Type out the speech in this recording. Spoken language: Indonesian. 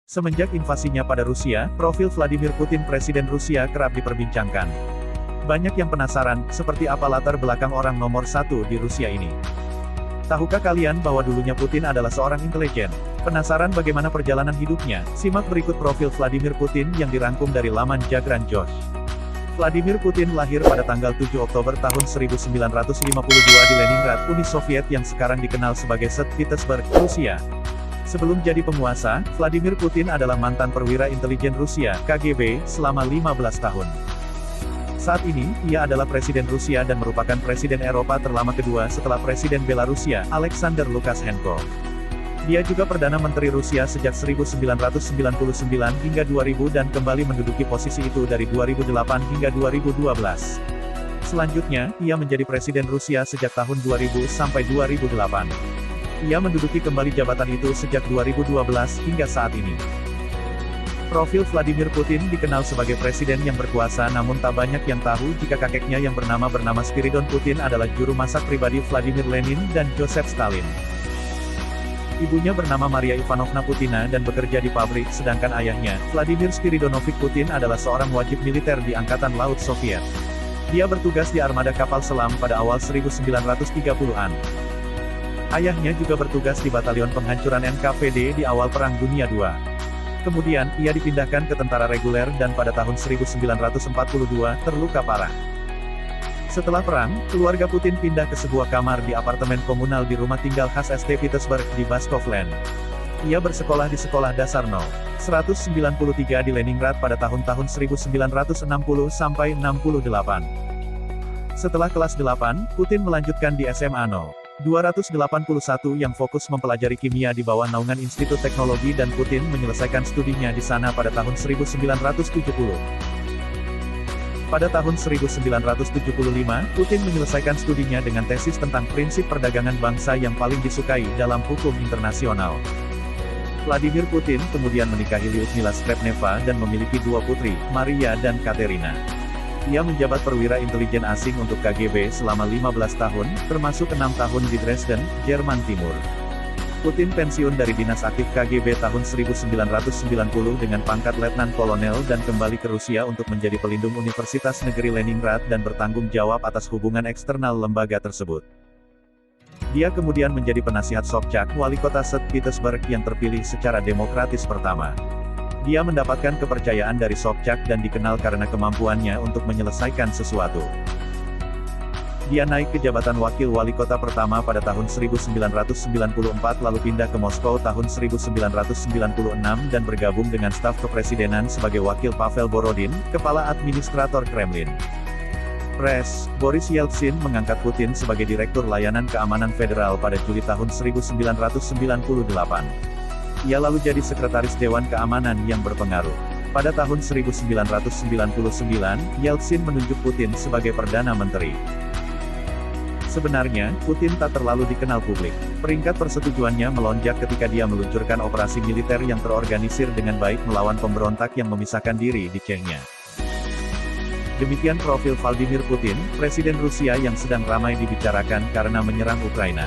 Semenjak invasinya pada Rusia, profil Vladimir Putin Presiden Rusia kerap diperbincangkan. Banyak yang penasaran, seperti apa latar belakang orang nomor satu di Rusia ini. Tahukah kalian bahwa dulunya Putin adalah seorang intelijen? Penasaran bagaimana perjalanan hidupnya? Simak berikut profil Vladimir Putin yang dirangkum dari laman Jagran Josh. Vladimir Putin lahir pada tanggal 7 Oktober tahun 1952 di Leningrad, Uni Soviet yang sekarang dikenal sebagai St. Petersburg, Rusia. Sebelum jadi penguasa, Vladimir Putin adalah mantan perwira intelijen Rusia, KGB, selama 15 tahun. Saat ini, ia adalah Presiden Rusia dan merupakan Presiden Eropa terlama kedua setelah Presiden Belarusia, Alexander Lukashenko. Dia juga Perdana Menteri Rusia sejak 1999 hingga 2000 dan kembali menduduki posisi itu dari 2008 hingga 2012. Selanjutnya, ia menjadi Presiden Rusia sejak tahun 2000 sampai 2008. Ia menduduki kembali jabatan itu sejak 2012 hingga saat ini. Profil Vladimir Putin dikenal sebagai presiden yang berkuasa, namun tak banyak yang tahu jika kakeknya yang bernama Spiridon Putin adalah juru masak pribadi Vladimir Lenin dan Joseph Stalin. Ibunya bernama Maria Ivanovna Putina dan bekerja di pabrik, sedangkan ayahnya, Vladimir Spiridonovich Putin adalah seorang wajib militer di Angkatan Laut Soviet. Dia bertugas di armada kapal selam pada awal 1930-an. Ayahnya juga bertugas di Batalion Penghancuran NKVD di awal Perang Dunia II. Kemudian, ia dipindahkan ke tentara reguler dan pada tahun 1942, terluka parah. Setelah perang, keluarga Putin pindah ke sebuah kamar di apartemen komunal di rumah tinggal khas St. Petersburg di Baskovland. Ia bersekolah di Sekolah Dasar No. 193 di Leningrad pada tahun-tahun 1960 sampai 68. Setelah kelas 8, Putin melanjutkan di SMA No. 281 yang fokus mempelajari kimia di bawah naungan Institut Teknologi dan Putin menyelesaikan studinya di sana pada tahun 1970. Pada tahun 1975, Putin menyelesaikan studinya dengan tesis tentang prinsip perdagangan bangsa yang paling disukai dalam hukum internasional. Vladimir Putin kemudian menikahi Lyudmila Skrebneva dan memiliki dua putri, Maria dan Katerina. Ia menjabat perwira intelijen asing untuk KGB selama 15 tahun, termasuk 6 tahun di Dresden, Jerman Timur. Putin pensiun dari dinas aktif KGB tahun 1990 dengan pangkat letnan kolonel dan kembali ke Rusia untuk menjadi pelindung Universitas Negeri Leningrad dan bertanggung jawab atas hubungan eksternal lembaga tersebut. Dia kemudian menjadi penasihat Sobchak, wali kota St. Petersburg yang terpilih secara demokratis pertama. Dia mendapatkan kepercayaan dari Sobchak dan dikenal karena kemampuannya untuk menyelesaikan sesuatu. Dia naik ke jabatan wakil wali kota pertama pada tahun 1994 lalu pindah ke Moskow tahun 1996 dan bergabung dengan staf kepresidenan sebagai wakil Pavel Borodin, kepala administrator Kremlin. Pres, Boris Yeltsin mengangkat Putin sebagai Direktur Layanan Keamanan Federal pada Juli tahun 1998. Ia lalu jadi Sekretaris Dewan Keamanan yang berpengaruh. Pada tahun 1999, Yeltsin menunjuk Putin sebagai Perdana Menteri. Sebenarnya, Putin tak terlalu dikenal publik. Peringkat persetujuannya melonjak ketika dia meluncurkan operasi militer yang terorganisir dengan baik melawan pemberontak yang memisahkan diri di Chechnya. Demikian profil Vladimir Putin, Presiden Rusia yang sedang ramai dibicarakan karena menyerang Ukraina.